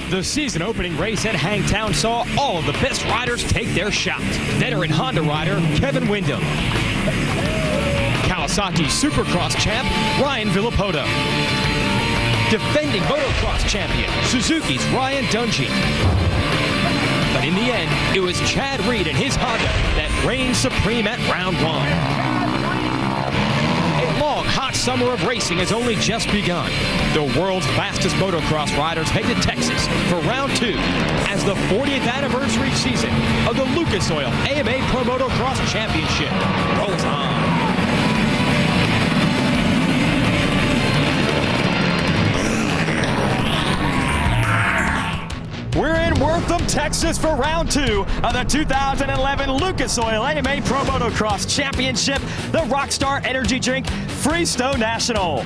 The season opening race at Hangtown saw all of the best riders take their shot. Veteran Honda rider Kevin Windham. Kawasaki Supercross champ Ryan Villapoto. Defending motocross champion Suzuki's Ryan Dungey. But in the end, it was Chad Reed and his Honda that reigned supreme at round one. A long, hot summer of racing has only just begun. The world's fastest motocross riders head to Texas for round two as the 40th anniversary season of the Lucas Oil AMA Pro Motocross Championship rolls on. We're in Wortham, Texas for round two of the 2011 Lucas Oil AMA Pro Motocross Championship, the Rockstar Energy Drink Freestone National.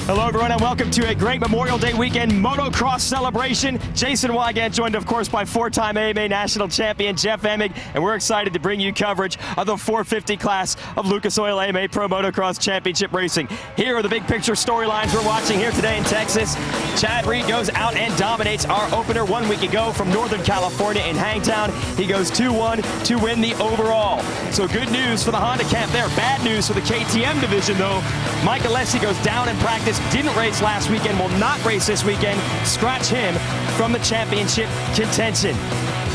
Hello everyone and welcome to a great Memorial Day weekend motocross celebration. Jason Wygant joined of course by four-time AMA National Champion Jeff Emig, and we're excited to bring you coverage of the 450 class of Lucas Oil AMA Pro Motocross Championship Racing. Here are the big picture storylines we're watching here today in Texas. Chad Reed goes out and dominates our opener 1 week ago from Northern California in Hangtown. He goes 2-1 to win the overall. So good news for the Honda camp there. Bad news for the KTM division though. Mike Alessi goes down in practice. Didn't race last weekend, will not race this weekend. Scratch him from the championship contention.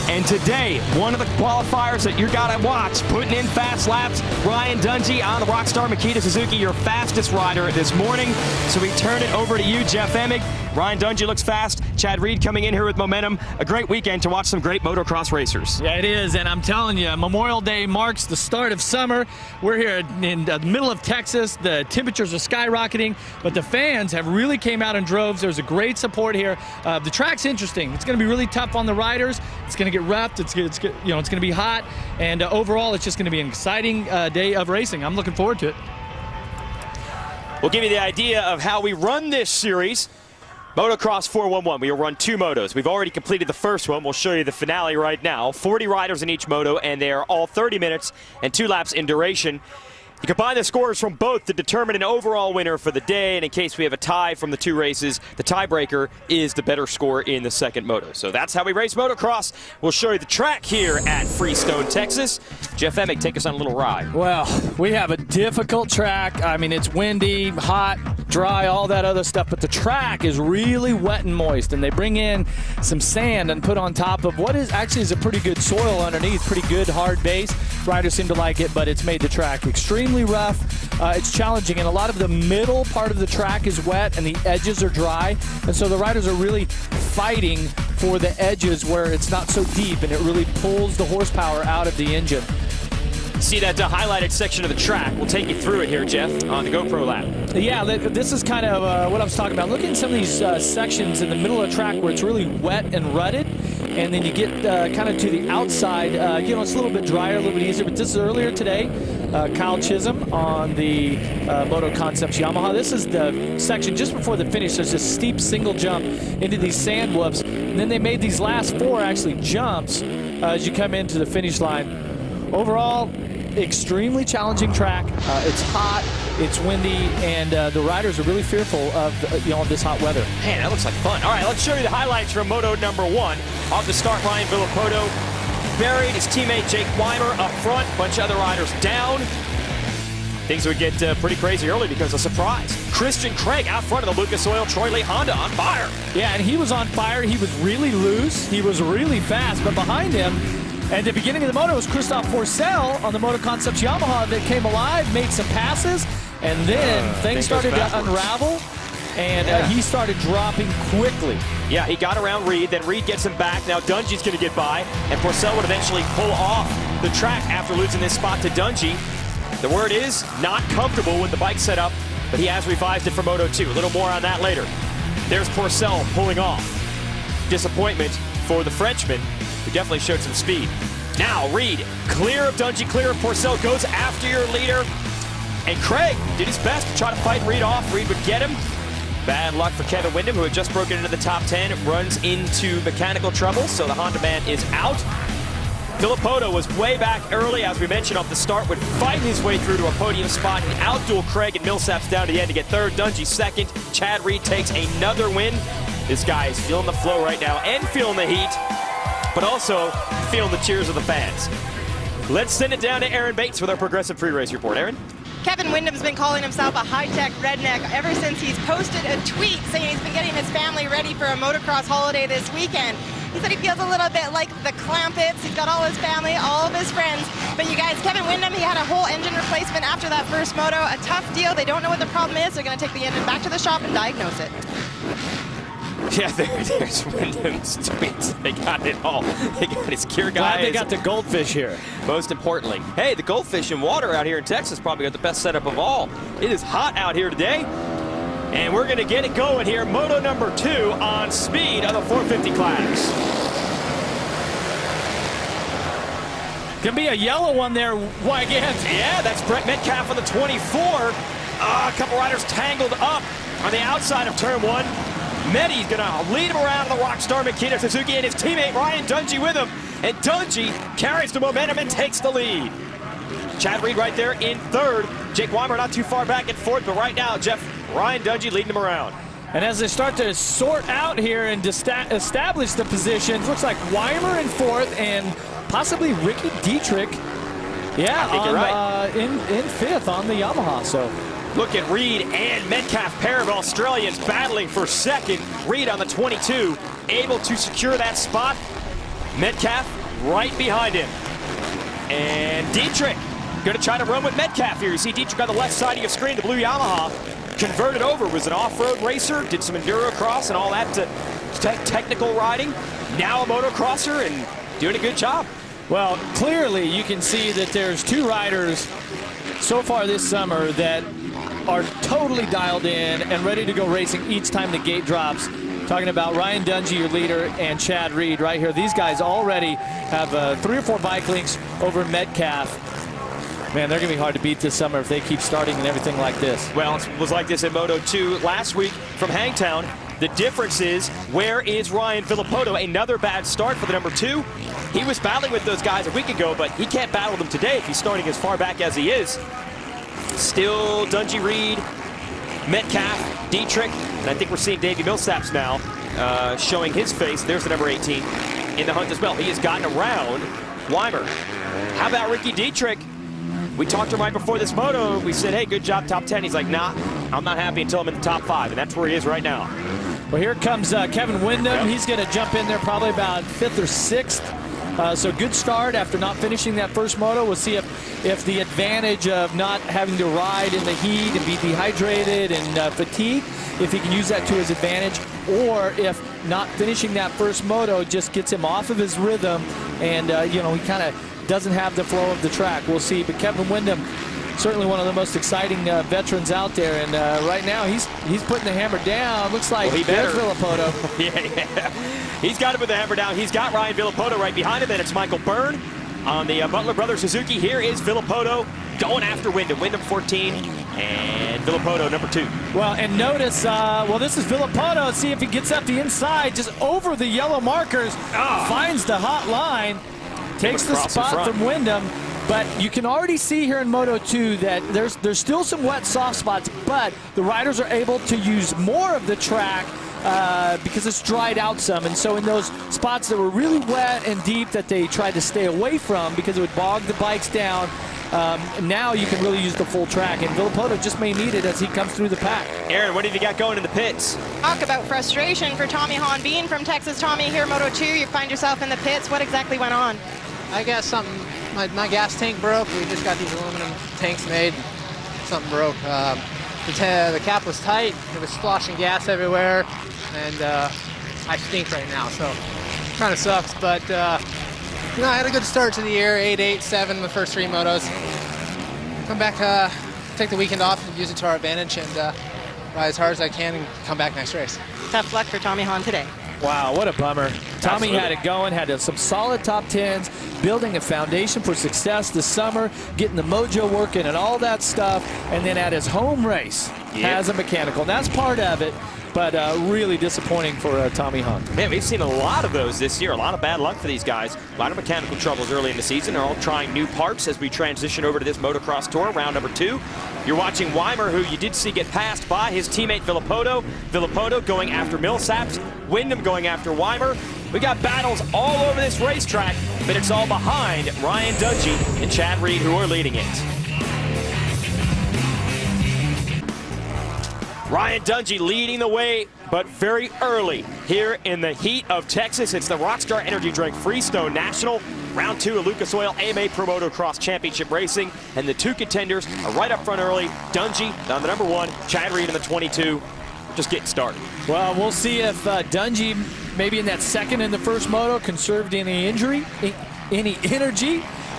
And today, one of the qualifiers that you gotta watch, putting in fast laps, Ryan Dungey on the Rockstar Makita Suzuki, your fastest rider this morning. So we turn it over to you, Jeff Emig. Ryan Dungey looks fast. Chad Reed coming in here with momentum. A great weekend to watch some great motocross racers. Yeah, it is, and I'm telling you, Memorial Day marks the start of summer. We're here in the middle of Texas. The temperatures are skyrocketing, but the fans have really came out in droves. There's a great support here. The track's interesting. It's going to be really tough on the riders. It's going to get roughed. It's going to be hot, and overall, it's just going to be an exciting day of racing. I'm looking forward to it. We'll give you the idea of how we run this series. Motocross 411, we will run two motos. We've already completed the first one. We'll show you the finale right now. 40 riders in each moto, and they are all 30 minutes and 2 laps in duration. You combine the scores from both to determine an overall winner for the day, and in case we have a tie from the two races, the tiebreaker is the better score in the second moto. So that's how we race motocross. We'll show you the track here at Freestone, Texas. Jeff Emig, take us on a little ride. Well, we have a difficult track. I mean, it's windy, hot, dry, all that other stuff, but the track is really wet and moist, and they bring in some sand and put on top of what is actually is a pretty good soil underneath, pretty good hard base. Riders seem to like it, but it's made the track extremely rough. It's challenging, and a lot of the middle part of the track is wet and the edges are dry, and so the riders are really fighting for the edges where it's not so deep, and it really pulls the horsepower out of the engine. See that highlighted section of the track. We'll take you through it here, Jeff, on the GoPro lap. Yeah, this is kind of what I was talking about. Look at some of these sections in the middle of the track where it's really wet and rutted, and then you get kind of to the outside. It's a little bit drier, a little bit easier, but this is earlier today. Kyle Chisholm on the Moto Concepts Yamaha. This is the section just before the finish. There's this steep single jump into these sand whoops, and then they made these last 4 actually jumps as you come into the finish line. Overall, extremely challenging track. It's hot, it's windy, and the riders are really fearful of this hot weather. Man, that looks like fun. All right, let's show you the highlights from moto number 1. Off the start, Ryan Villapoto buried his teammate Jake Weimer up front, bunch of other riders down. Things would get pretty crazy early because of surprise. Christian Craig out front of the Lucas Oil Troy Lee Honda on fire. Yeah, and he was on fire. He was really loose. He was really fast, but behind him, at the beginning of the moto was Christophe Pourcel on the Moto Concepts Yamaha that came alive, made some passes, and then things started to unravel, and he started dropping quickly. Yeah, he got around Reed, then Reed gets him back. Now Dungey's going to get by, and Pourcel would eventually pull off the track after losing this spot to Dungey. The word is not comfortable with the bike setup, but he has revised it for Moto 2. A little more on that later. There's Pourcel pulling off. Disappointment for the Frenchman, who definitely showed some speed. Now Reed, clear of Dungey, clear of Pourcel, goes after your leader. And Craig did his best to try to fight Reed off. Reed would get him. Bad luck for Kevin Windham, who had just broken into the top 10, runs into mechanical trouble, so the Honda man is out. Villapoto was way back early, as we mentioned off the start, would fight his way through to a podium spot and outduel Craig, and Millsap's down to the end to get third. Dungey second. Chad Reed takes another win. This guy is feeling the flow right now and feeling the heat, but also feeling the cheers of the fans. Let's send it down to Aaron Bates with our Progressive Pre-Race Report. Aaron? Kevin Windham's been calling himself a high-tech redneck ever since he's posted a tweet saying he's been getting his family ready for a motocross holiday this weekend. He said he feels a little bit like the Clampets. He's got all his family, all of his friends. But you guys, Kevin Windham, he had a whole engine replacement after that first moto. A tough deal. They don't know what the problem is. They're going to take the engine back to the shop and diagnose it. Yeah, there's Windham's tweets. They got it all. They got his gear guys. Glad they got the goldfish here. Most importantly, hey, the goldfish and water out here in Texas probably got the best setup of all. It is hot out here today, and we're going to get it going here. Moto number 2 on speed of the 450 class. Gonna be a yellow one there, Wygant. Yeah, that's Brett Metcalf on the 24. A couple riders tangled up on the outside of turn 1. Medi's gonna lead him around the Rockstar Makita Suzuki and his teammate Ryan Dungey with him. And Dungey carries the momentum and takes the lead. Chad Reed right there in 3rd. Jake Weimer not too far back in 4th, but right now, Ryan Dungey leading him around. And as they start to sort out here and establish the positions, looks like Weimer in 4th and possibly Ricky Dietrich. Yeah, I think you're right. In 5th on the Yamaha. So. Look at Reed and Metcalf, pair of Australians battling for 2nd. Reed on the 22, able to secure that spot. Metcalf right behind him. And Dietrich going to try to run with Metcalf here. You see Dietrich on the left side of your screen, the blue Yamaha. Converted over, was an off-road racer, did some enduro cross and all that technical riding. Now a motocrosser and doing a good job. Well, clearly you can see that there's 2 riders so far this summer that are totally dialed in and ready to go racing each time the gate drops. Talking about Ryan Dungey, your leader, and Chad Reed right here. These guys already have 3 or 4 bike links over Metcalf. Man, they're going to be hard to beat this summer if they keep starting and everything like this. Well, it was like this in Moto 2 last week from Hangtown. The difference is, where is Ryan Villopoto? Another bad start for the number 2. He was battling with those guys a week ago, but he can't battle them today if he's starting as far back as he is. Still Dungey, Reed, Metcalf, Dietrich, and I think we're seeing Davey Millsaps now showing his face. There's the number 18 in the hunt as well. He has gotten around Weimer. How about Ricky Dietrich? We talked to him right before this moto. We said, hey, good job, top 10. He's like, nah, I'm not happy until I'm in the top 5, and that's where he is right now. Well, here comes Kevin Windham. Yep. He's going to jump in there probably about 5th or 6th. So good start after not finishing that first moto. We'll see if the advantage of not having to ride in the heat and be dehydrated and fatigued, if he can use that to his advantage, or if not finishing that first moto just gets him off of his rhythm and, you know, he kind of doesn't have the flow of the track. We'll see. But Kevin Windham, certainly one of the most exciting veterans out there, and right now he's putting the hammer down. Looks like there's Villopoto. Yeah. He's got him with the hammer down. He's got Ryan Villopoto right behind him. Then it's Michael Byrne on the Butler Brothers Suzuki. Here is Villopoto going after Windham. Windham 14 and Villopoto number 2. Well, and notice, well, this is Villopoto. See if he gets up the inside, just over the yellow markers, finds the hot line, takes the spot from Windham. But you can already see here in Moto 2 that there's still some wet soft spots, but the riders are able to use more of the track because it's dried out some. And so in those spots that were really wet and deep that they tried to stay away from because it would bog the bikes down, now you can really use the full track. And Villopoto just may need it as he comes through the pack. Aaron, what have you got going in the pits? Talk about frustration for Tommy Hahn Bean from Texas. Tommy, here Moto 2, you find yourself in the pits. What exactly went on? I guess something, my gas tank broke. We just got these aluminum tanks made. Something broke. The cap was tight. It was sloshing gas everywhere. And I stink right now, so kind of sucks. But, you know, I had a good start to the year, 8, 8, 7 the first 3 motos. Come back, take the weekend off and use it to our advantage and ride as hard as I can and come back next race. Tough luck for Tommy Hahn today. Wow, what a bummer. Tommy had it going, had some solid top 10s, building a foundation for success this summer, getting the mojo working and all that stuff, and then at his home race has a mechanical. And that's part of it. but really disappointing for Tommy Hunt. Man, we've seen a lot of those this year. A lot of bad luck for these guys. A lot of mechanical troubles early in the season. They're all trying new parts as we transition over to this motocross tour, round number 2. You're watching Weimer, who you did see get passed by his teammate Villopoto. Villopoto going after Millsaps. Wyndham going after Weimer. We got battles all over this racetrack, but it's all behind Ryan Dungey and Chad Reed, who are leading it. Ryan Dungey leading the way, but very early here in the heat of Texas. It's the Rockstar Energy Drink Freestone National. Round 2 of Lucas Oil AMA Pro Motocross Championship Racing. And the 2 contenders are right up front early. Dungey on the number 1, Chad Reed in the 22. Just getting started. Well, we'll see if Dungey, maybe in that second in the first moto, conserved any energy.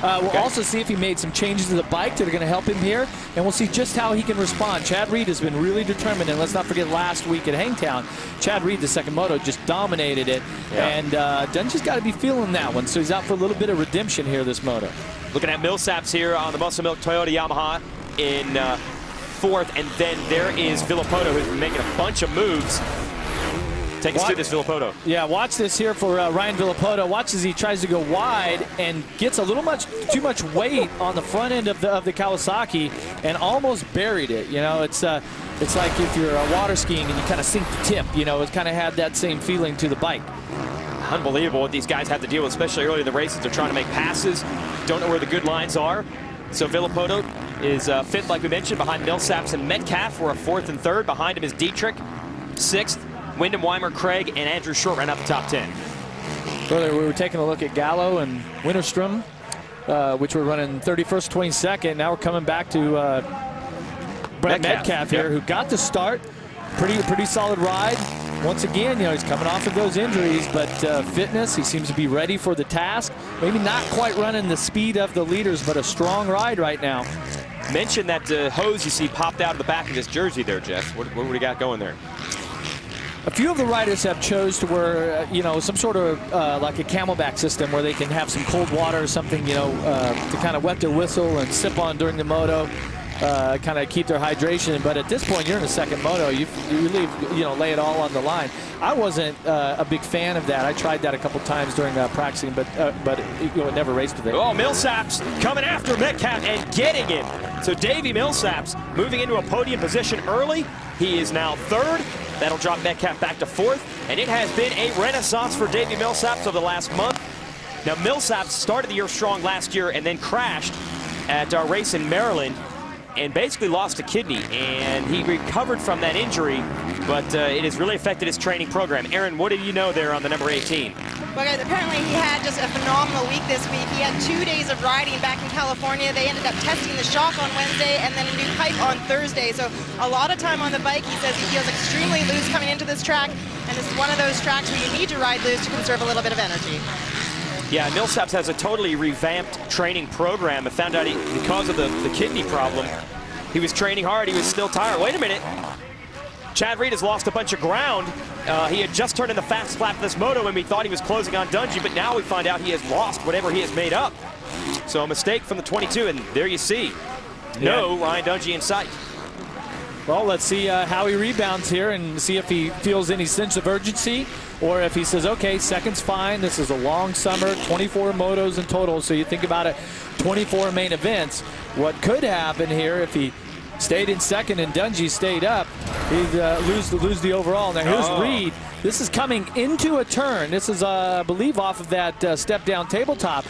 We'll also see if he made some changes to the bike that are going to help him here, and we'll see just how he can respond. Chad Reed has been really determined, and let's not forget last week at Hangtown, Chad Reed, the second moto, just dominated it, and Dungey's got to be feeling that one, so he's out for a little bit of redemption here this moto. Looking at Millsaps here on the Muscle Milk Toyota Yamaha in 4th, and then there is Villopoto, who's been making a bunch of moves. Take us through this Villopoto. Yeah, watch this here for Ryan Villopoto. Watch as he tries to go wide and gets a little too much weight on the front end of the Kawasaki and almost buried it. You know, it's like if you're water skiing and you kind of sink the tip. You know, it's kind of had that same feeling to the bike. Unbelievable what these guys have to deal with, especially early in the races. They're trying to make passes, don't know where the good lines are. So Villopoto is 5th, like we mentioned, behind Millsaps and Metcalf. We're 4th and 3rd. Behind him is Dietrich, 6th. Wyndham, Weimer, Craig, and Andrew Short ran out the top 10. Earlier we were taking a look at Gallo and Winterstrom, which were running 31st, 22nd. Now we're coming back to Brett Metcalf here, who got the start. Pretty solid ride. Once again, you know, he's coming off of those injuries, but fitness, he seems to be ready for the task. Maybe not quite running the speed of the leaders, but a strong ride right now. Mention that hose you see popped out of the back of this jersey there, Jeff. What do we got going there? A few of the riders have chose to wear, you know, some sort of like a Camelback system where they can have some cold water or something, you know, to kind of wet their whistle and sip on during the moto, kind of keep their hydration. But at this point, you're in the second moto. You leave, you know, lay it all on the line. I wasn't a big fan of that. I tried that a couple times during practicing, but you know, it never raced with it. Oh, Millsaps coming after Metcalf and getting him. So Davey Millsaps moving into a podium position early. He is now 3rd. That'll drop Metcalf back to 4th. And it has been a renaissance for Davey Millsaps over the last month. Now, Millsaps started the year strong last year and then crashed at our race in Maryland and basically lost a kidney. And he recovered from that injury, but it has really affected his training program. Aaron, what do you know there on the number 18? Well, guys, apparently he had just a phenomenal week this week. He had 2 days of riding back in California. They ended up testing the shock on Wednesday and then a new pipe on Thursday. So a lot of time on the bike. He says he feels extremely loose coming into this track. And this is one of those tracks where you need to ride loose to conserve a little bit of energy. Yeah, Millsaps has a totally revamped training program. I found out because of the kidney problem, he was training hard. He was still tired. Wait a minute. Chad Reed has lost a bunch of ground. He had just turned in the fast lap of this moto and we thought he was closing on Dungey, but now we find out he has lost whatever he has made up. So a mistake from the 22, and there you see. No Ryan Dungey in sight. Well, let's see how he rebounds here and see if he feels any sense of urgency or if he says, okay, second's fine. This is a long summer, 24 motos in total. So you think about it, 24 main events. What could happen here if he stayed in second and Dungey stayed up, he'd lose the overall. Now here's Reed. This is coming into a turn. This is, I believe, off of that step-down tabletop.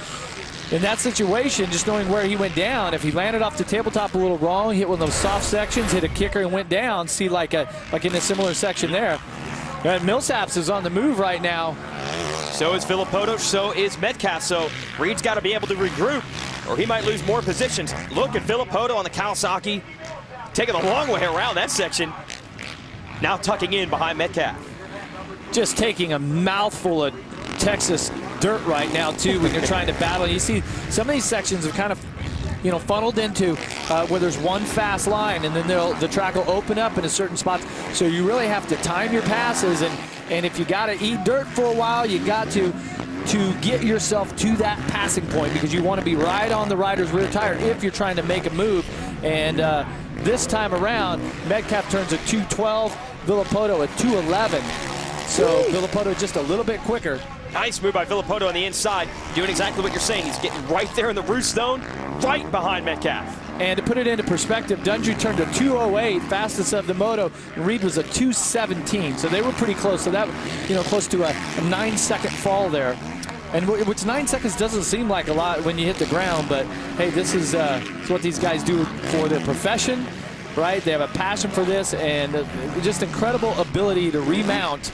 In that situation, just knowing where he went down, if he landed off the tabletop a little wrong, hit one of those soft sections, hit a kicker and went down, see like in a similar section there. And Millsaps is on the move right now. So is Villopoto, so is Metcalf. So Reed's got to be able to regroup or he might lose more positions. Look at Villopoto on the Kawasaki, taking the long way around that section. Now tucking in behind Metcalf. Just taking a mouthful of Texas dirt right now too when you're trying to battle. You see some of these sections have kind of, you know, funneled into where there's one fast line, and then the track will open up in a certain spots. So you really have to time your passes, and if you got to eat dirt for a while, you got to get yourself to that passing point, because you want to be right on the rider's rear tire if you're trying to make a move. And this time around, Metcalf turns a 212. Villopoto at 2:11. So Villopoto just a little bit quicker. Nice move by Villopoto on the inside, doing exactly what you're saying. He's getting right there in the Freestone, right behind Metcalf. And to put it into perspective, Dungey turned a 2:08, fastest of the moto, and Reed was a 2:17. So they were pretty close. So that, close to a 9-second fall there. And which 9 seconds doesn't seem like a lot when you hit the ground, but hey, this is what these guys do for their profession, right? They have a passion for this and just incredible ability to remount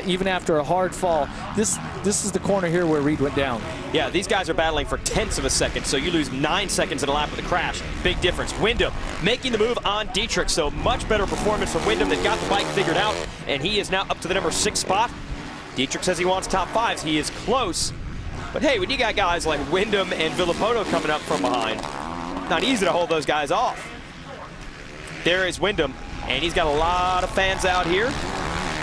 even after a hard fall. This is the corner here where Reed went down. Yeah, these guys are battling for tenths of a second, so you lose 9 seconds in a lap with a crash. Big difference. Wyndham making the move on Dietrich, so much better performance from Wyndham that got the bike figured out, and he is now up to the number 6 spot. Dietrich says he wants top 5s. He is close. But hey, when you got guys like Wyndham and Villopoto coming up from behind, not easy to hold those guys off. There is Wyndham, and he's got a lot of fans out here.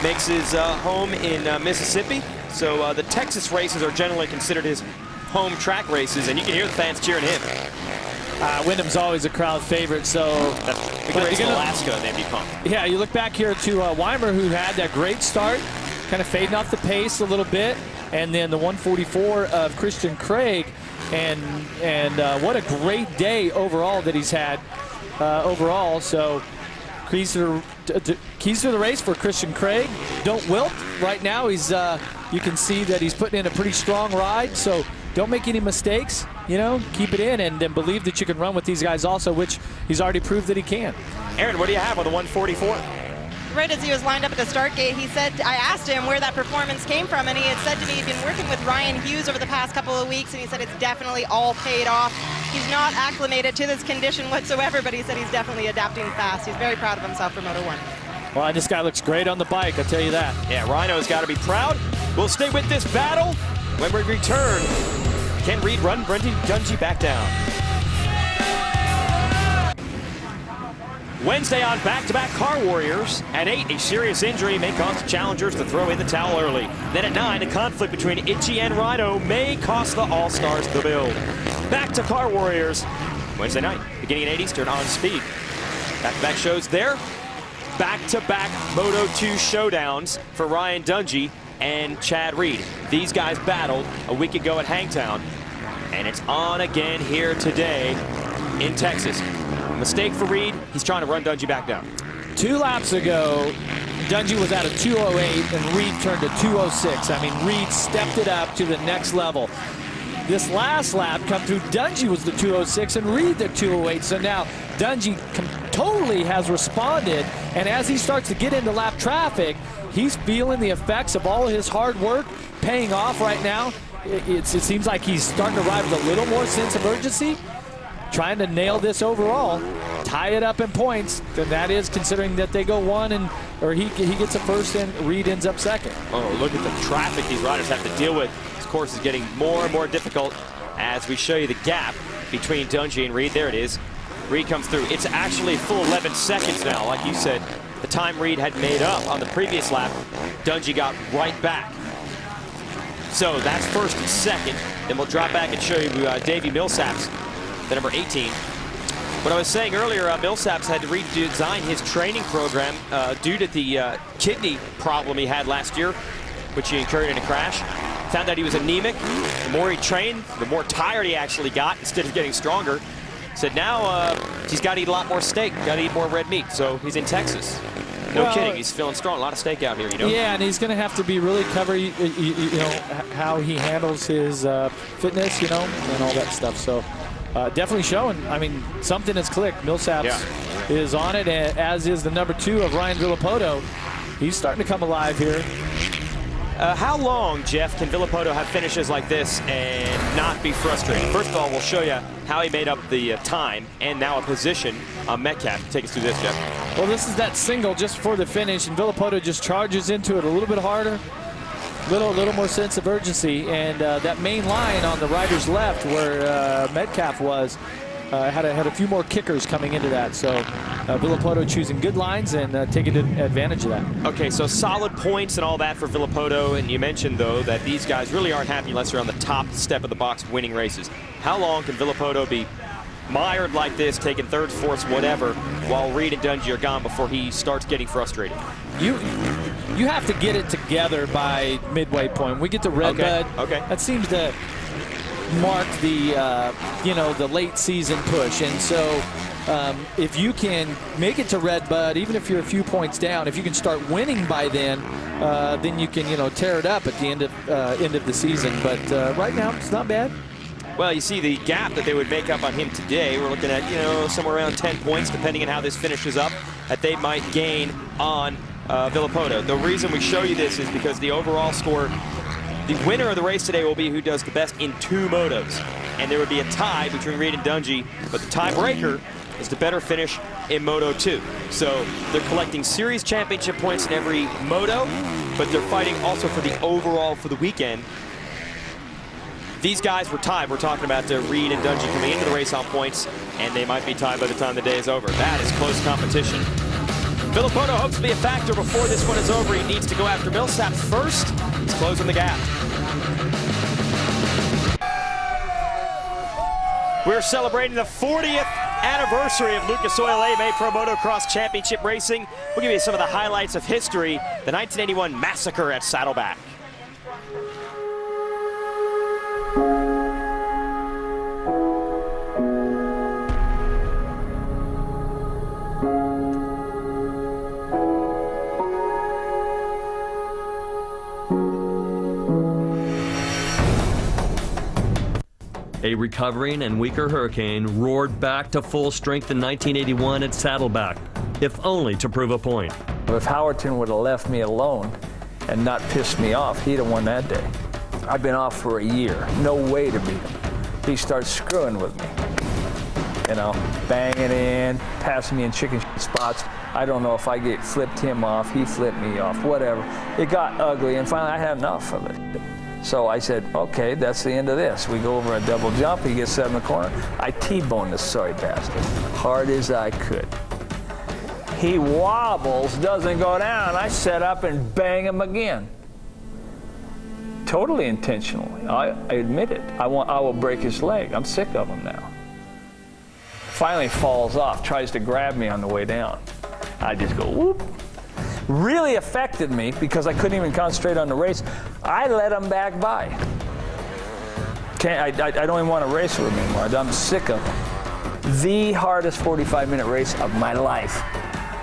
Makes his home in Mississippi, so the Texas races are generally considered his home track races, and you can hear the fans cheering him. Wyndham's always a crowd favorite, so... Race in Alaska, they'd be pumped. Yeah, you look back here to Weimer, who had that great start, kind of fading off the pace a little bit, and then the 144 of Christian Craig, and what a great day overall that he's had overall. So keys to the race for Christian Craig. Don't wilt. Right now, he's you can see that he's putting in a pretty strong ride. So don't make any mistakes. Keep it in, and then believe that you can run with these guys also, which he's already proved that he can. Aaron, what do you have on the 144? Right as he was lined up at the start gate, he said, I asked him where that performance came from, and he had said to me he'd been working with Ryan Hughes over the past couple of weeks, and he said it's definitely all paid off. He's not acclimated to this condition whatsoever, but he said he's definitely adapting fast. He's very proud of himself for Moto1. Well, this guy looks great on the bike, I'll tell you that. Yeah, Rhino's got to be proud. We'll stay with this battle. When we return, can Reed run Dungey back down? Wednesday on back-to-back Car Warriors. At 8, a serious injury may cause the challengers to throw in the towel early. Then at 9, a conflict between Itchy and Rhino may cost the All-Stars the build. Back to Car Warriors. Wednesday night, beginning at 8 Eastern on Speed. Back-to-back shows there. Back-to-back Moto2 showdowns for Ryan Dungey and Chad Reed. These guys battled a week ago at Hangtown, and it's on again here today in Texas. Mistake for Reed. He's trying to run Dungey back down. 2 laps ago, Dungey was at a 2:08 and Reed turned to 2:06. I mean, Reed stepped it up to the next level. This last lap come through, Dungey was the 2:06 and Reed the 2:08. So now Dungey totally has responded, and as he starts to get into lap traffic, he's feeling the effects of all of his hard work paying off right now. It seems like he's starting to ride with a little more sense of urgency, trying to nail this overall, tie it up in points, and that is considering that they go one or he gets a first and Reed ends up second. Oh, look at the traffic these riders have to deal with. This course is getting more and more difficult as we show you the gap between Dungey and Reed. There it is. Reed comes through. It's actually a full 11 seconds now. Like you said, the time Reed had made up on the previous lap, Dungey got right back. So that's first and second. Then we'll drop back and show you Davey Millsaps, the number 18. What I was saying earlier, Millsaps had to redesign his training program due to the kidney problem he had last year, which he incurred in a crash. Found out he was anemic. The more he trained, the more tired he actually got instead of getting stronger. Said now he's got to eat a lot more steak, got to eat more red meat. So he's in Texas. No kidding, he's feeling strong. A lot of steak out here, Yeah, and he's going to have to be really cover, how he handles his fitness, and all that stuff. So definitely showing. I mean, something has clicked. Millsaps is on it, as is the number 2 of Ryan Villopoto. He's starting to come alive here. How long, Jeff, can Villopoto have finishes like this and not be frustrated? First of all, we'll show you how he made up the time and now a position on Metcalf. Take us through this, Jeff. Well, this is that single just before the finish, and Villopoto just charges into it a little bit harder, little more sense of urgency, and that main line on the rider's left where Metcalf was had a few more kickers coming into that. So Villopoto choosing good lines and taking advantage of that. Okay, so solid points and all that for Villopoto, and you mentioned, though, that these guys really aren't happy unless they're on the top step of the box winning races. How long can Villopoto be mired like this, taking thirds, fourths, whatever, while Reed and Dungey are gone before he starts getting frustrated. You have to get it together by midway point. We get to Redbud. Okay. That seems to mark the the late season push, and so if you can make it to Redbud, even if you're a few points down, if you can start winning by then you can tear it up at the end of the season. But right now it's not bad. Well, you see the gap that they would make up on him today. We're looking at somewhere around 10 points, depending on how this finishes up, that they might gain on Villopoto. The reason we show you this is because the overall score, the winner of the race today will be who does the best in 2 motos. And there would be a tie between Reed and Dungey, but the tiebreaker is the better finish in Moto 2. So they're collecting series championship points in every moto, but they're fighting also for the overall for the weekend. These guys were tied. We're talking about Reed and Dungey coming into the race on points, and they might be tied by the time the day is over. That is close competition. Villopoto hopes to be a factor before this one is over. He needs to go after Millsap first. He's closing the gap. We're celebrating the 40th anniversary of Lucas Oil AMA Pro Motocross Championship Racing. We'll give you some of the highlights of history. The 1981 massacre at Saddleback. A recovering and weaker Hurricane roared back to full strength in 1981 at Saddleback, if only to prove a point. If Howerton would have left me alone and not pissed me off, he'd have won that day. I've been off for a year. No way to beat him. He starts screwing with me. Banging in, passing me in chicken shit spots. I don't know if I flipped him off, he flipped me off, whatever. It got ugly, and finally I had enough of it. So I said, okay, that's the end of this. We go over a double jump, he gets set in the corner. I T-boned this sorry bastard, hard as I could. He wobbles, doesn't go down. I set up and bang him again. Totally intentionally, I admit it. I will break his leg. I'm sick of him now. Finally falls off, tries to grab me on the way down. I just go, whoop. Really affected me because I couldn't even concentrate on the race. I let him back by. I don't even want to race with him anymore. I'm sick of him. The hardest 45-minute race of my life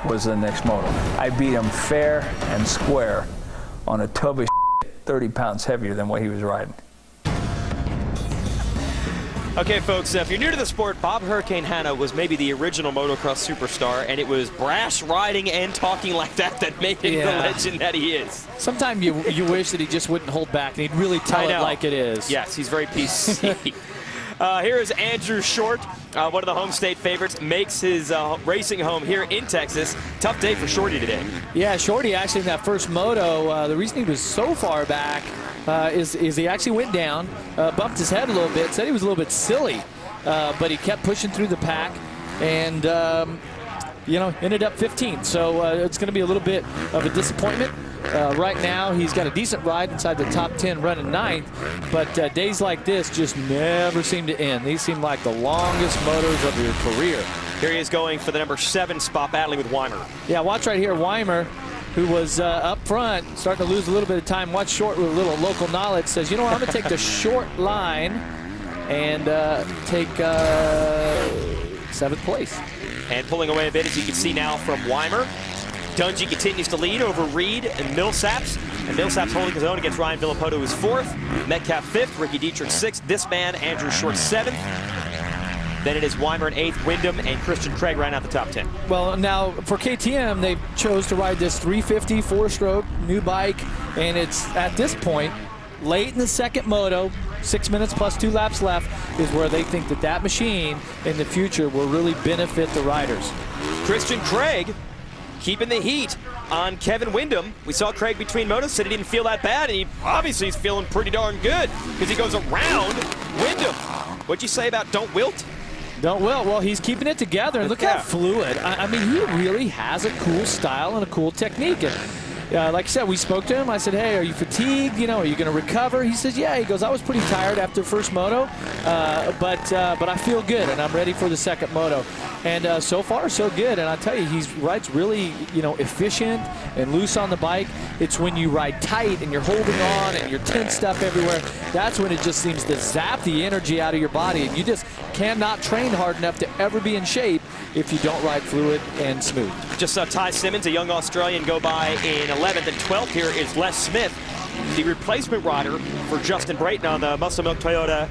was the next moto. I beat him fair and square on a tub of 30 pounds heavier than what he was riding. Okay, folks, if you're new to the sport, Bob Hurricane Hanna was maybe the original motocross superstar, and it was brash riding and talking like that made him the legend that he is. Sometimes you wish that he just wouldn't hold back and he'd really tell it like it is. Yes, he's very PC. Here is Andrew Short, one of the home state favorites, makes his racing home here in Texas. Tough day for Shorty today. Yeah, Shorty actually in that first moto, the reason he was so far back is he actually went down, bumped his head a little bit, said he was a little bit silly, but he kept pushing through the pack and, ended up 15th. So it's going to be a little bit of a disappointment. Right now, he's got a decent ride inside the top 10 running 9th, but days like this just never seem to end. These seem like the longest motos of your career. Here he is going for the number 7 spot, battling with Weimer. Yeah, watch right here, Weimer, who was up front, starting to lose a little bit of time. Watch Short with a little local knowledge, says, you know what, I'm going to take the short line and take 7th place. And pulling away a bit, as you can see now from Weimer. Dungey continues to lead over Reed and Millsaps. And Millsaps holding his own against Ryan Villopoto, who's 4th. Metcalf 5th, Ricky Dietrich 6th. This man, Andrew Short, 7th. Then it is Weimer in 8th, Wyndham and Christian Craig right out the top 10. Well, now for KTM, they chose to ride this 350 4-stroke new bike, and it's at this point, late in the second moto, 6 minutes plus 2 laps left, is where they think that machine in the future will really benefit the riders. Christian Craig keeping the heat on Kevin Wyndham. We saw Craig between motos, said he didn't feel that bad, and he obviously is feeling pretty darn good because he goes around Wyndham. What'd you say about don't wilt? Don't wilt. Well, he's keeping it together. And look how fluid. I mean, he really has a cool style and a cool technique. And like I said, we spoke to him. I said, hey, are you fatigued? You know, are you going to recover? He says, yeah. He goes, I was pretty tired after the first moto, but I feel good, and I'm ready for the second moto. And so far, so good. And I tell you, he rides really, you know, efficient and loose on the bike. It's when you ride tight and you're holding on and you're tensed up everywhere, that's when it just seems to zap the energy out of your body. And you just cannot train hard enough to ever be in shape if you don't ride fluid and smooth. Just saw Ty Simmons, a young Australian, go by in 11th and 12th. Here is Les Smith, the replacement rider for Justin Brayton on the Muscle Milk Toyota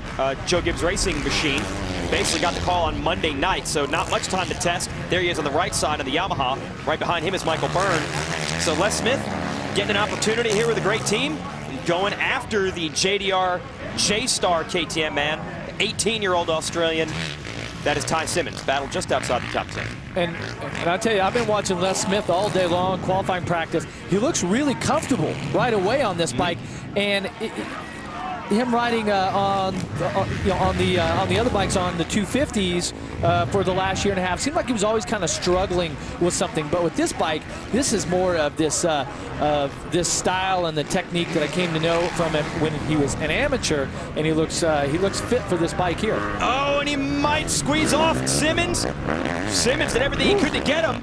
Joe Gibbs Racing machine. Basically got the call on Monday night, so not much time to test. There he is on the right side of the Yamaha. Right behind him is Michael Byrne. So Les Smith getting an opportunity here with a great team, going after the JDR J-Star KTM man, 18-year-old Australian. That is Ty Simmons, battled just outside the top 10. And I tell you, I've been watching Les Smith all day long, qualifying practice. He looks really comfortable right away on this bike, and him riding on the other bikes on the 250s for the last year and a half seemed like he was always kind of struggling with something. But with this bike, this is more of this style and the technique that I came to know from him when he was an amateur, and he looks fit for this bike here. Oh, and he might squeeze off Simmons. Simmons did everything he could to get him.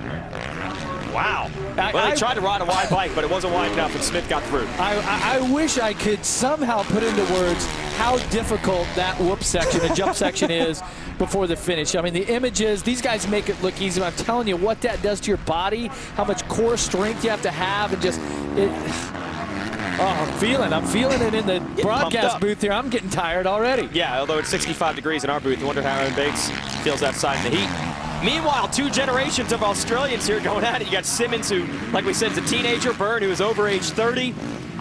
Wow. Well, they tried to ride a wide bike, but it wasn't wide enough, and Smith got through. I wish I could somehow put into words how difficult that whoop section, the jump section is before the finish. I mean, the images, these guys make it look easy. I'm telling you what that does to your body, how much core strength you have to have, and just I'm feeling it in the broadcast booth here. I'm getting tired already. Yeah, although it's 65 degrees in our booth, I wonder how Aaron Bakes feels outside in the heat. Meanwhile, two generations of Australians here going at it. You got Simmons, who, like we said, is a teenager. Byrne, who is over age 30,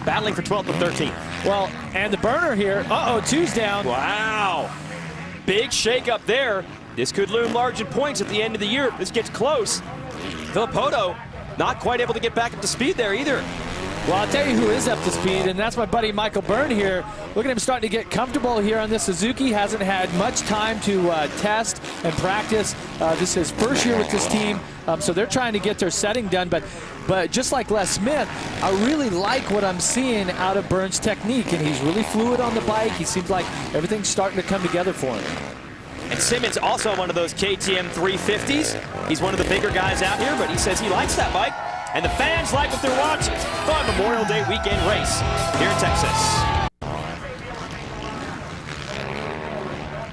battling for 12th and 13th. Well, and the burner here, two's down. Wow. Big shake-up there. This could loom large in points at the end of the year if this gets close. Villopoto not quite able to get back up to speed there either. Well, I'll tell you who is up to speed, and that's my buddy Michael Byrne here. Look at him starting to get comfortable here on this Suzuki. Hasn't had much time to test and practice. This is his first year with this team, so they're trying to get their setting done. But just like Les Smith, I really like what I'm seeing out of Byrne's technique, and he's really fluid on the bike. He seems like everything's starting to come together for him. And Simmons also one of those KTM 350s. He's one of the bigger guys out here, but he says he likes that bike. And the fans like what they're watching. Fun Memorial Day weekend race here in Texas.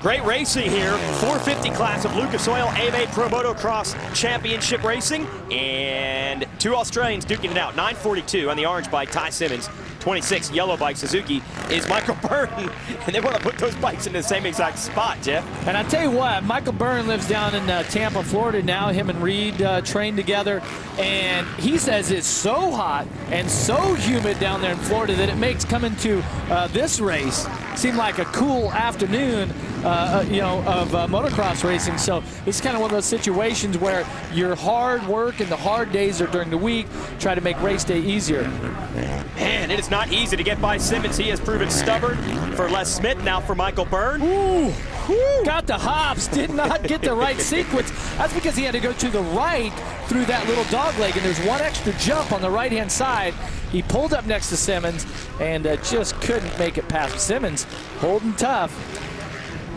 Great racing here. 450 class of Lucas Oil AMA Pro Motocross Championship Racing. And two Australians duking it out. 942 on the orange bike, Ty Simmons. 26 yellow bike Suzuki is Michael Byrne, and they want to put those bikes in the same exact spot, Jeff. And I tell you what, Michael Byrne lives down in Tampa, Florida now. Him and Reed train together, and he says it's so hot and so humid down there in Florida that it makes coming to this race seem like a cool afternoon of motocross racing. So it's kind of one of those situations where your hard work and the hard days are during the week. Try to make race day easier. Man, it is not easy to get by Simmons. He has proven stubborn for Les Smith, now for Michael Byrne. Ooh, got the hops, did not get the right sequence. That's because he had to go to the right through that little dog leg, and there's one extra jump on the right-hand side. He pulled up next to Simmons and just couldn't make it past Simmons. Holding tough.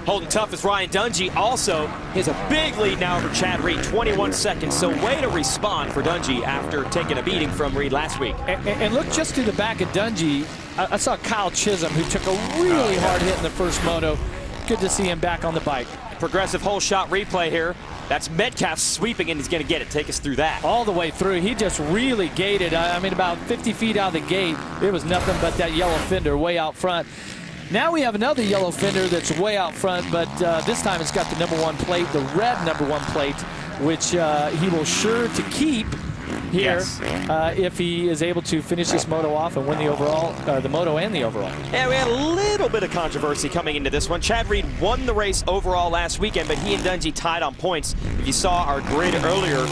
Holding tough is Ryan Dungey. Also, he has a big lead now over Chad Reed, 21 seconds. So way to respond for Dungey after taking a beating from Reed last week. And look just to the back of Dungey. I saw Kyle Chisholm, who took a really hard hit in the first moto. Good to see him back on the bike. Progressive whole shot replay here. That's Metcalf sweeping, and he's going to get it. Take us through that. All the way through. He just really gated. I mean, about 50 feet out of the gate, it was nothing but that yellow fender way out front. Now we have another yellow fender that's way out front, but this time it's got the #1 plate, the red #1 plate, which he will sure to keep here if he is able to finish this moto off and win the overall, the moto and the overall. Yeah, we had a little bit of controversy coming into this one. Chad Reed won the race overall last weekend, but he and Dungey tied on points. If you saw our grid earlier,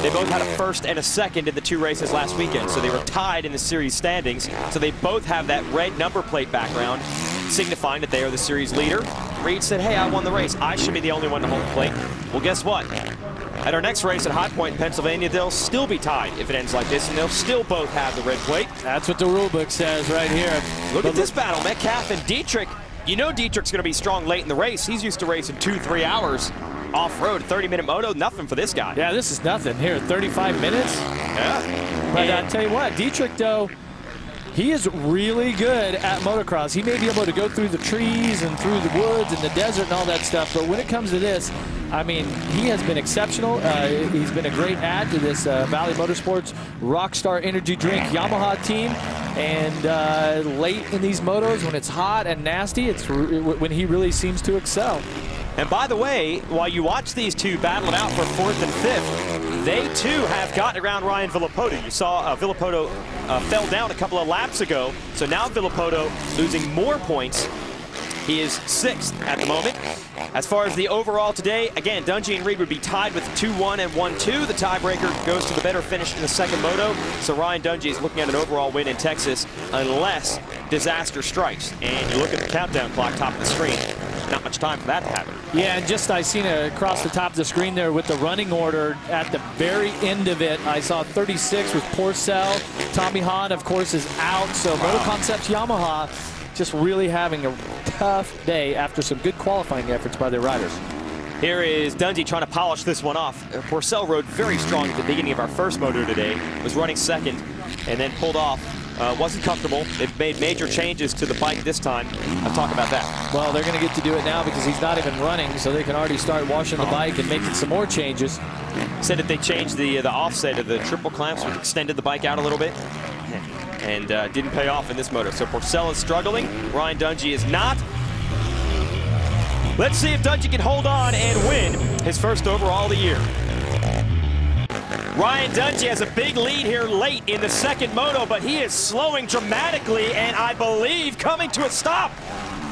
they both had a first and a second in the two races last weekend, so they were tied in the series standings. So they both have that red number plate background, signifying that they are the series leader. Reed said, hey, I won the race. I should be the only one to hold the plate. Well, guess what? At our next race at High Point in Pennsylvania, they'll still be tied if it ends like this, and they'll still both have the red plate. That's what the rule book says right here. Look at this battle, Metcalf and Dietrich. You know Dietrich's going to be strong late in the race. He's used to racing 2-3 hours off-road, 30-minute moto, nothing for this guy. Yeah, this is nothing. Here, 35 minutes. Yeah. But I'll tell you what, Dietrich, though, he is really good at motocross. He may be able to go through the trees and through the woods and the desert and all that stuff, but when it comes to this, I mean, he has been exceptional. He's been a great add to this Valley Motorsports Rockstar Energy Drink Yamaha team. And late in these motos, when it's hot and nasty, it's when he really seems to excel. And by the way, while you watch these two battle it out for 4th and 5th, they too have gotten around Ryan Villopoto. You saw Villopoto fell down a couple of laps ago, so now Villopoto losing more points. He is 6th at the moment. As far as the overall today, again, Dungey and Reed would be tied with 2-1 and 1-2. The tiebreaker goes to the better finish in the second moto. So Ryan Dungey is looking at an overall win in Texas unless disaster strikes. And you look at the countdown clock top of the screen. Not much time for that to happen. Yeah, and just I seen across the top of the screen there with the running order at the very end of it. I saw 36 with Porcel. Tommy Hahn, of course, is out. So Moto Concepts Yamaha just really having a tough day after some good qualifying efforts by their riders. Here is Dungey trying to polish this one off. Porcel rode very strong at the beginning of our first moto today. Was running second and then pulled off. Wasn't comfortable. They've made major changes to the bike this time. I'll talk about that. Well, they're going to get to do it now because he's not even running, so they can already start washing the bike and making some more changes. Said that they changed the offset of the triple clamps, which extended the bike out a little bit, and didn't pay off in this moto. So Porcel is struggling. Ryan Dungey is not. Let's see if Dungey can hold on and win his first overall of the year. Ryan Dungey has a big lead here late in the second moto, but he is slowing dramatically and I believe coming to a stop.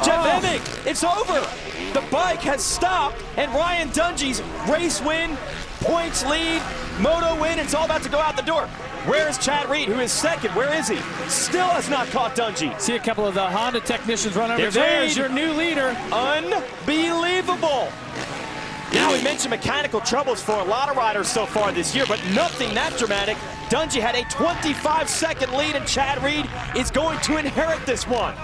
Jeff Emig, it's over. The bike has stopped and Ryan Dungey's race win, points lead, moto win, it's all about to go out the door. Where is Chad Reed, who is second? Where is he? Still has not caught Dungey. See a couple of the Honda technicians run over. There's your new leader. Unbelievable. Now, we mentioned mechanical troubles for a lot of riders so far this year, but nothing that dramatic. Dungey had a 25-second lead, and Chad Reed is going to inherit this one.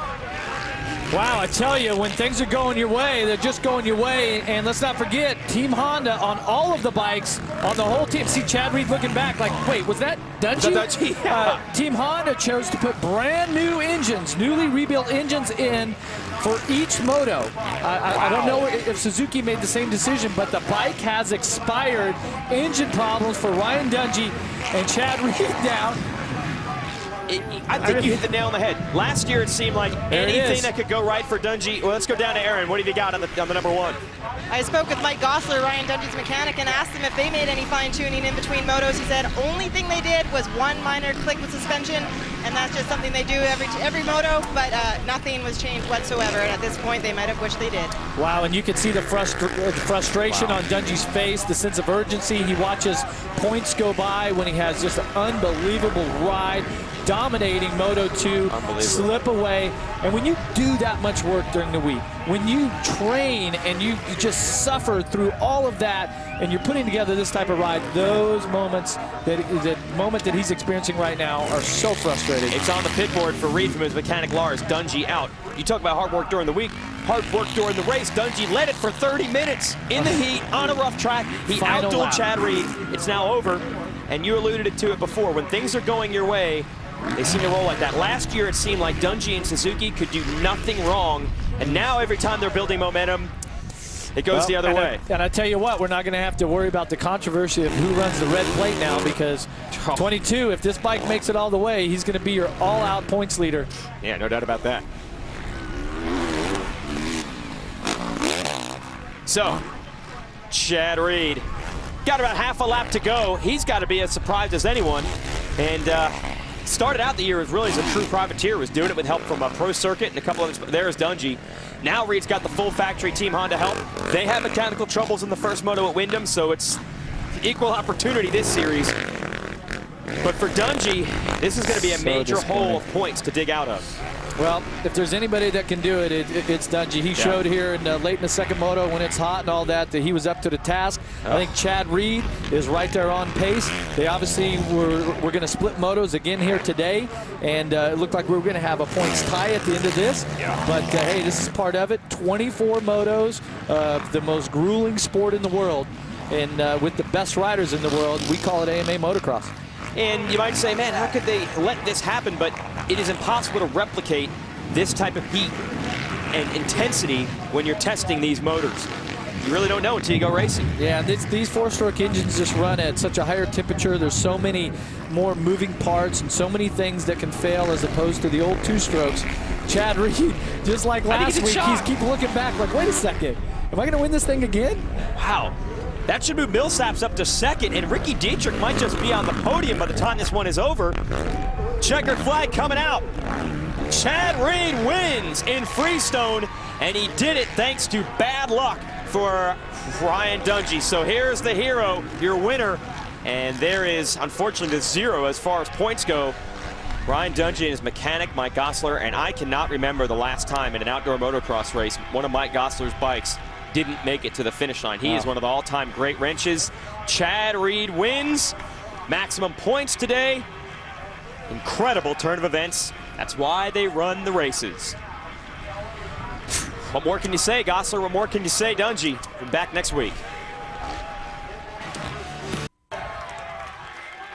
Wow, I tell you, when things are going your way, they're just going your way. And let's not forget, Team Honda on all of the bikes, on the whole team. See Chad Reed looking back like, wait, was that Dungey? Dungey? Yeah. Team Honda chose to put brand new engines, newly rebuilt engines in for each moto. I don't know if Suzuki made the same decision, but the bike has expired. Engine problems for Ryan Dungey and Chad Reed down. I think you hit the nail on the head. Last year it seemed like anything that could go right for Dungey. Well, let's go down to Aaron. What have you got on the number one? I spoke with Mike Gossler, Ryan Dungey's mechanic, and asked him if they made any fine-tuning in between motos. He said only thing they did was one minor click with suspension, and that's just something they do every moto, but nothing was changed whatsoever. And at this point, they might have wished they did. Wow, and you can see the frustration on Dungey's face, the sense of urgency. He watches points go by when he has just an unbelievable ride, dominating Moto 2, slip away. And when you do that much work during the week, when you train and you just suffer through all of that, and you're putting together this type of ride, those moments, the moment that he's experiencing right now, are so frustrating. It's on the pit board for Reed from his mechanic Lars. Dungey out. You talk about hard work during the week, hard work during the race. Dungey led it for 30 minutes in the heat on a rough track. He outdueled Chad Reed. It's now over, and you alluded to it before. When things are going your way, they seem to roll like that. Last year, it seemed like Dungey and Suzuki could do nothing wrong, and now every time they're building momentum, it goes the other way. And I tell you what, we're not going to have to worry about the controversy of who runs the red plate now, because 22, if this bike makes it all the way, he's going to be your all-out points leader. Yeah, no doubt about that. So, Chad Reed, got about half a lap to go. He's got to be as surprised as anyone. And started out the year as really as a true privateer, was doing it with help from a pro circuit and a couple of, there's Dungey. Now Reed's got the full factory Team Honda help. They had mechanical troubles in the first moto at Wyndham, so it's equal opportunity this series. But for Dungey, this is going to be a major hole of points to dig out of. Well, if there's anybody that can do it, it's Dungey. He showed here in late in the second moto when it's hot and all that he was up to the task. I think Chad Reed is right there on pace. They obviously were going to split motos again here today, and it looked like we were going to have a points tie at the end of this. But hey, this is part of it. 24 motos, the most grueling sport in the world, and with the best riders in the world, we call it AMA Motocross. And you might say, man, how could they let this happen? But it is impossible to replicate this type of heat and intensity when you're testing these motors. You really don't know until you go racing. Yeah, these four-stroke engines just run at such a higher temperature. There's so many more moving parts and so many things that can fail as opposed to the old two-strokes. Chad Reed, just like last week, he's keep looking back like, wait a second, am I going to win this thing again? Wow. That should move Millsaps up to second, and Ricky Dietrich might just be on the podium by the time this one is over. Checkered flag coming out. Chad Reed wins in Freestone, and he did it thanks to bad luck for Ryan Dungey. So here's the hero, your winner, and there is, unfortunately, the zero as far as points go. Ryan Dungey and his mechanic, Mike Gosler, and I cannot remember the last time in an outdoor motocross race one of Mike Gosler's bikes didn't make it to the finish line. He is one of the all-time great wrenches. Chad Reed wins. Maximum points today. Incredible turn of events. That's why they run the races. What more can you say, Gosler? What more can you say, Dungey? We're back next week.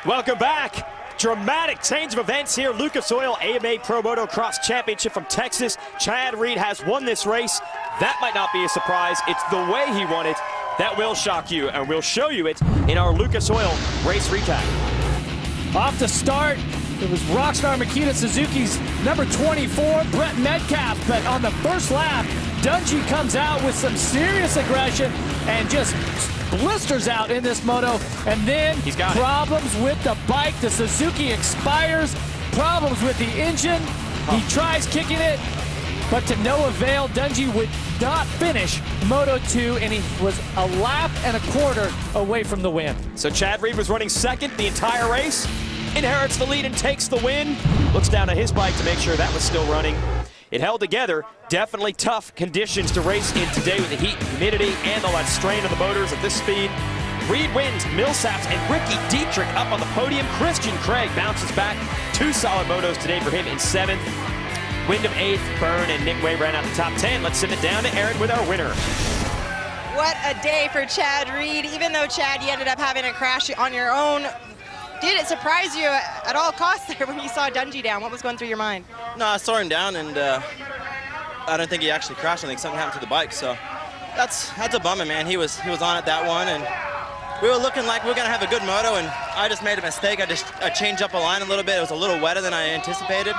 Welcome back. Dramatic change of events here. Lucas Oil AMA Pro Motocross Championship from Texas. Chad Reed has won this race. That might not be a surprise. It's the way he won it that will shock you, and we'll show you it in our Lucas Oil race recap. Off the start, it was Rockstar Makita Suzuki's number 24, Brett Metcalf. But on the first lap, Dungey comes out with some serious aggression and just blisters out in this moto. And then he's got problems with the bike. The Suzuki expires. Problems with the engine. He tries kicking it, but to no avail. Dungey would not finish Moto 2, and he was a lap and a quarter away from the win. So Chad Reed was running second the entire race, inherits the lead and takes the win. Looks down at his bike to make sure that was still running. It held together. Definitely tough conditions to race in today with the heat, humidity, and all that strain on the motors at this speed. Reed wins, Millsaps and Ricky Dietrich up on the podium. Christian Craig bounces back. 2 solid motos today for him in 7th. Wyndham 8th, Byrne and Nick Way ran out the top 10. Let's send it down to Aaron with our winner. What a day for Chad Reed. Even though, Chad, you ended up having a crash on your own, did it surprise you at all costs there when you saw Dungey down? What was going through your mind? No, I saw him down, and I don't think he actually crashed. I think something happened to the bike, so that's a bummer, man. He was on at that one, and we were looking like we were going to have a good moto, and I just made a mistake. I changed up a line a little bit. It was a little wetter than I anticipated.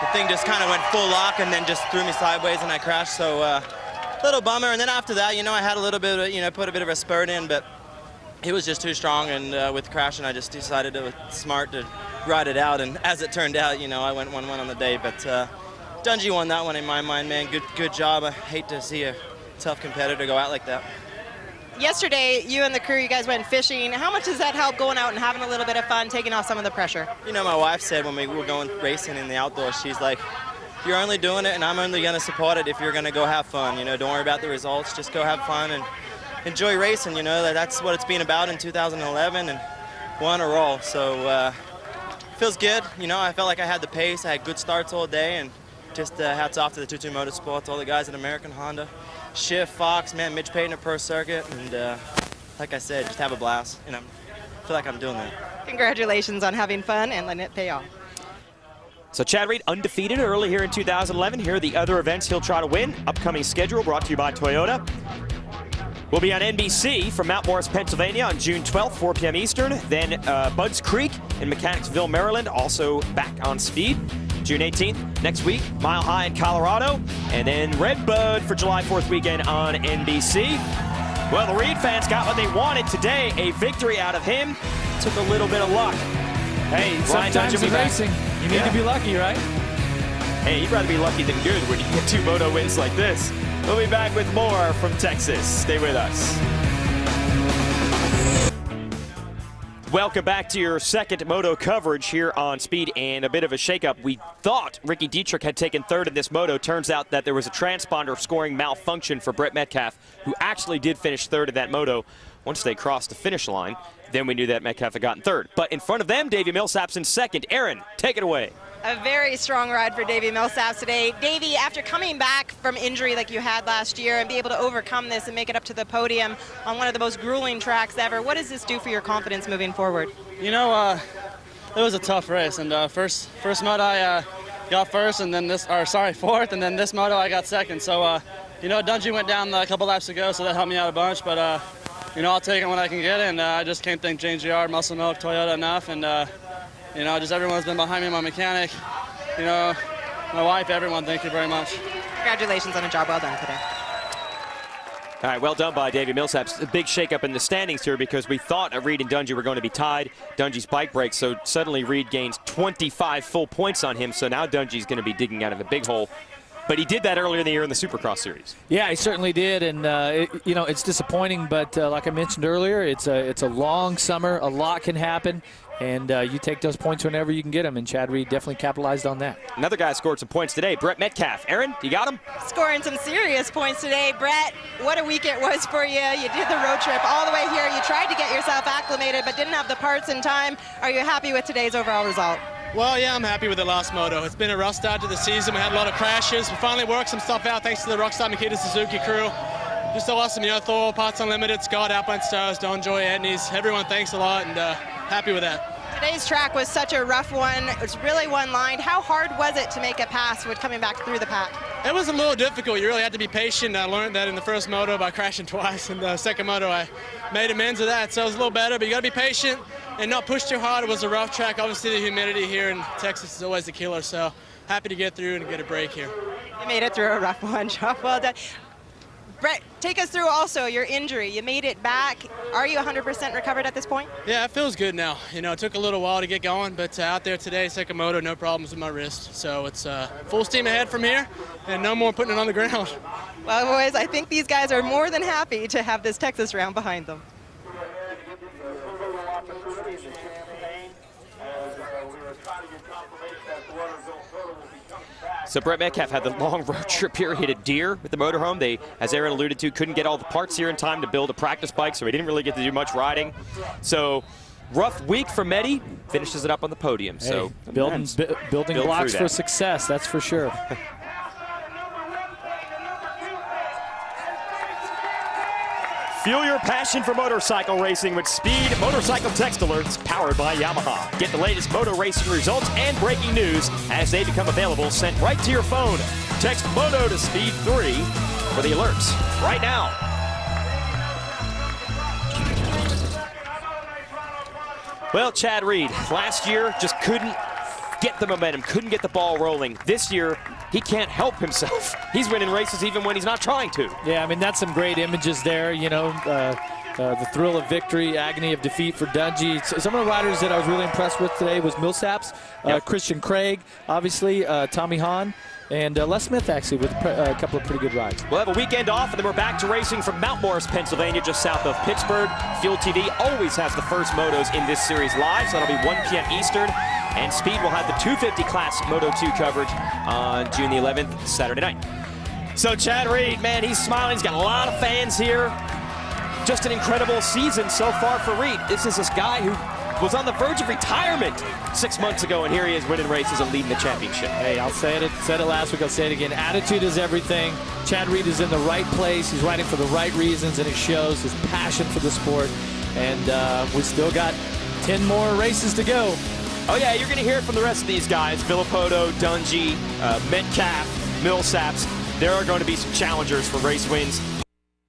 The thing just kind of went full lock and then just threw me sideways, and I crashed, so little bummer. And then after that, I had a little bit of, put a bit of a spurt in, but he was just too strong, and with crashing, I just decided it was smart to ride it out. And as it turned out, I went 1-1 on the day. But Dungey won that one in my mind, man. Good job. I hate to see a tough competitor go out like that. Yesterday, you and the crew, you guys went fishing. How much does that help going out and having a little bit of fun, taking off some of the pressure? My wife said when we were going racing in the outdoors, she's like, you're only doing it, and I'm only going to support it if you're going to go have fun. Don't worry about the results. Just go have fun and enjoy racing. That's what it's been about in 2011, and won a roll. So feels good. I felt like I had the pace. I had good starts all day, and just hats off to the 22 Motorsports, all the guys at American Honda, Schiff, Fox, man, Mitch Payton at Pro Circuit, and like I said, just have a blast. And I feel like I'm doing that. Congratulations on having fun and letting it pay off. So Chad Reed undefeated early here in 2011. Here are the other events he'll try to win. Upcoming schedule brought to you by Toyota. We'll be on NBC from Mount Morris, Pennsylvania on June 12th, 4 p.m. Eastern. Then Budds Creek in Mechanicsville, Maryland, also back on speed. June 18th, next week, Mile High in Colorado. And then Redbud for July 4th weekend on NBC. Well, the Reed fans got what they wanted today, a victory out of him. Took a little bit of luck. Hey, sometimes in racing, you need to be lucky, right? Hey, you'd rather be lucky than good when you get 2 moto wins like this. We'll be back with more from Texas. Stay with us. Welcome back to your second moto coverage here on Speed, and a bit of a shakeup. We thought Ricky Dietrich had taken third in this moto. Turns out that there was a transponder scoring malfunction for Brett Metcalf, who actually did finish third in that moto. Once they crossed the finish line, then we knew that Metcalf had gotten third. But in front of them, Davey Millsaps in second. Aaron, take it away. A very strong ride for Davey Millsaps today. Davey, after coming back from injury like you had last year and be able to overcome this and make it up to the podium on one of the most grueling tracks ever, what does this do for your confidence moving forward? You know, it was a tough race, and first moto I got first, and then fourth, and then this moto I got second. So, you know, Dungey went down a couple laps ago, so that helped me out a bunch. But you know, I'll take it when I can get it, and I just can't thank James Giard, Muscle Milk, Toyota enough, and you know, just everyone's been behind me, my mechanic, you know, my wife, everyone, thank you very much. Congratulations on a job well done today. All right, well done by Davey Millsaps. A big shakeup in the standings here because we thought Reed and Dungey were going to be tied. Dungey's bike breaks, so suddenly Reed gains 25 full points on him, so now Dungey's going to be digging out of a big hole. But he did that earlier in the year in the Supercross Series. Yeah, he certainly did, and you know, it's disappointing, but like I mentioned earlier, it's a long summer. A lot can happen, and you take those points whenever you can get them, and Chad Reed definitely capitalized on that. Another guy scored some points today, Brett Metcalf. Aaron, you got him? Scoring some serious points today. Brett, what a week it was for you. You did the road trip all the way here. You tried to get yourself acclimated, but didn't have the parts in time. Are you happy with today's overall result? Well, yeah, I'm happy with the last moto. It's been a rough start to the season. We had a lot of crashes. We finally worked some stuff out thanks to the Rockstar Makita Suzuki crew. Just awesome, you know, Thor, Parts Unlimited, Scott, Alpine Stars, Don Joy, Edneys. Everyone, thanks a lot, and happy with that. Today's track was such a rough one. It was really one-lined. How hard was it to make it pass with coming back through the pack? It was a little difficult. You really had to be patient. I learned that in the first moto by crashing twice. In the second moto, I made amends of that, so it was a little better, but you got to be patient and not push too hard. It was a rough track. Obviously, the humidity here in Texas is always a killer, so happy to get through and get a break here. You made it through a rough one, job well done. Brett, take us through also your injury. You made it back. Are you 100% recovered at this point? Yeah, it feels good now. You know, it took a little while to get going, but out there today, second moto, no problems with my wrist. So it's full steam ahead from here, and no more putting it on the ground. Well, boys, I think these guys are more than happy to have this Texas round behind them. So Brett Metcalf had the long road trip here. He hit a deer with the motorhome. They, as Aaron alluded to, couldn't get all the parts here in time to build a practice bike, so he didn't really get to do much riding. So rough week for Medi. Finishes it up on the podium. Hey, so building blocks for success, that's for sure. Fuel your passion for motorcycle racing with Speed Motorcycle Text Alerts powered by Yamaha. Get the latest moto racing results and breaking news as they become available, sent right to your phone. Text MOTO to Speed 3 for the alerts right now. Well, Chad Reed, last year just couldn't get the momentum, couldn't get the ball rolling. This year, he can't help himself. He's winning races even when he's not trying to. Yeah, I mean, that's some great images there, you know, the thrill of victory, agony of defeat for Dungey. Some of the riders that I was really impressed with today was Millsaps, Christian Craig, obviously, Tommy Hahn, and Les Smith, actually, with a couple of pretty good rides. We'll have a weekend off, and then we're back to racing from Mount Morris, Pennsylvania, just south of Pittsburgh. Fuel TV always has the first motos in this series live, so that'll be 1 p.m. Eastern. And Speed will have the 250 class Moto 2 coverage on June the 11th, Saturday night. So Chad Reed, man, he's smiling. He's got a lot of fans here. Just an incredible season so far for Reed. This is this guy who was on the verge of retirement 6 months ago, and here he is winning races and leading the championship. Hey, I'll say it. Said it last week. I'll say it again. Attitude is everything. Chad Reed is in the right place. He's riding for the right reasons, and it shows his passion for the sport. And we still got 10 more races to go. Oh yeah, you're going to hear it from the rest of these guys. Villopoto, Dungey, Metcalf, Millsaps. There are going to be some challengers for race wins